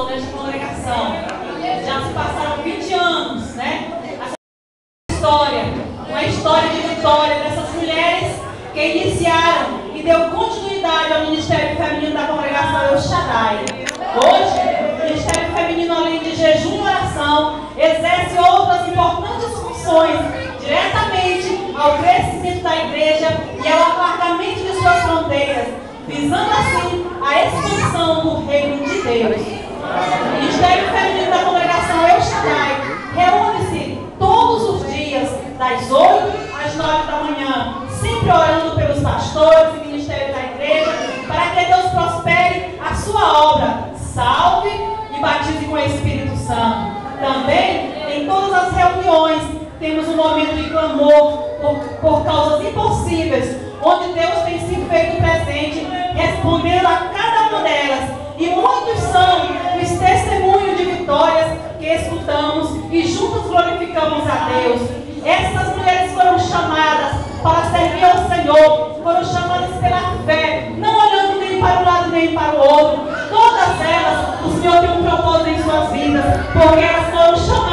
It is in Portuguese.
nesta congregação. Já se passaram 20 anos, né? Uma história de vitória dessas mulheres que iniciaram e deu continuidade ao Ministério Feminino da congregação El Shaddai. Hoje, o Ministério Feminino, além de jejum e oração, exerce outras importantes funções diretamente ao crescimento da igreja e ao alargamento de suas fronteiras, visando assim a expansão do reino de Deus. O Ministério Feminino da congregação El Shaddai reúne-se todos os dias, das 8 às 9 da manhã, sempre orando pelos pastores e ministério da igreja, para que Deus prospere a sua obra, salve e batize com o Espírito Santo. Também, em todas as reuniões, temos um momento de clamor por causas impossíveis, onde Deus tem se feito presente, respondendo a cada uma delas. E muitos são os testemunhos de vitórias que escutamos e juntos glorificamos a Deus. Essas mulheres foram chamadas para servir ao Senhor, foram chamadas pela fé, não olhando nem para um lado nem para o outro. Todas elas, o Senhor tem um propósito em suas vidas, porque elas foram chamadas